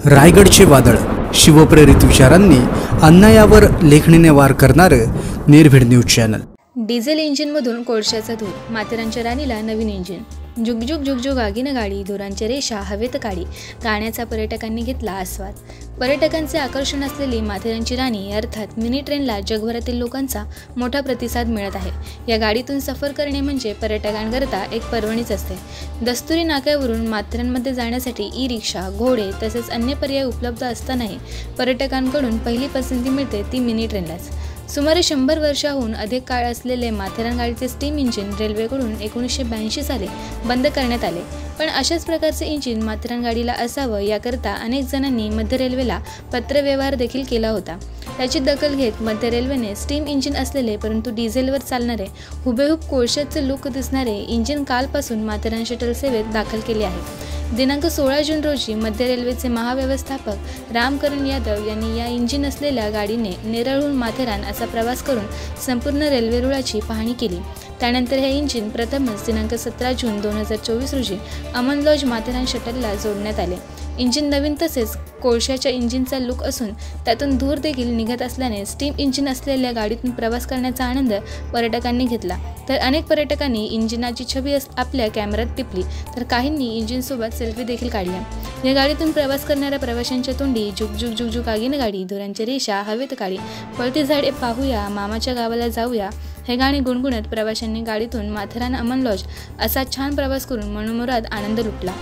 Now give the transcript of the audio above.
रायगडचे वादळ, शिवप्रेरित विचारांनी अन्यायावर लेखणीने वार करणारं निर्भीड न्यूज चॅनल। डिझेल इंजिनमधून कोळशाचा धूर, माथेरानच्या राणीला नवीन इंजिन। जुगजुग जुगजुग आगीनं गाडी, धुरांच्या रेषा हवेत काढी, गाण्याचा पर्यटकांनी घेतला आस्वाद। पर्यटकांचे आकर्षण असलेली माथेरानची राणी अर्थात मिनी ट्रेनला जगभरातील लोकांचा मोठा प्रतिसाद मिळत आहे। या गाडीतून सफर करणे म्हणजे पर्यटकांकरता एक पर्वणीच असते। दस्तुरी नाक्यावरून माथेरानमध्ये जाण्यासाठी ई रिक्षा, घोडे तसेच अन्य पर्याय उपलब्ध असतानाही पर्यटकांकडून पहिली पसंती मिळते ती मिनी ट्रेनलाच। सुमारे 100 वर्षाहून अधिक काळ असलेले माथेरान गाडीचे स्टीम इंजिन रेल्वेकडून 1982 साली बंद करण्यात आले, पण अशाच प्रकारचे इंजिन माथेरान गाडीला असावं याकरता अनेक जणांनी मध्य रेल्वेला पत्रव्यवहार देखील केला होता। त्याची दखल घेत मध्य रेल्वेने स्टीम इंजिन असलेले परंतु डिझेलवर चालणारे हुबेहूब कोळशाचे लूक दिसणारे इंजिन कालपासून माथेरान शटल सेवेत दाखल केले आहे। दिनांक 16 जून रोजी मध्य रेल्वेचे महाव्यवस्थापक रामकरण यादव यांनी या इंजिन असलेल्या गाडीने नेरळहून माथेरान असा प्रवास करून संपूर्ण रेल्वे रुळाची पाहणी केली। त्यानंतर हे इंजिन प्रथमच दिनांक 17 जून 2024 रोजी अमन लॉज माथेरान शटलला जोडण्यात आले। इंजिन नवीन तसेच कोळशाच्या इंजिनचा लूक असून त्यातून धूर देखील निघत असल्याने स्टीम इंजिन असलेल्या गाडीतून प्रवास करण्याचा आनंद पर्यटकांनी घेतला। तर अनेक पर्यटकांनी इंजिनाची छबी आपल्या कॅमेऱ्यात टिपली, तर काहींनी इंजिनसोबत सेल्फी देखील काढल्या। या गाडीतून प्रवास करणाऱ्या प्रवाशांच्या तोंडी जुगजुग जुगजुग आगीनं गाडी, धुरांच्या रेषा हवेत काढी, पळती झाडे पाहूया, मामाच्या गावाला जाऊया हे गाणे गुणगुणत प्रवाशांनी गाडीतून माथेरान अमन लॉज असा छान प्रवास करून मनोमुराद आनंद लुटला।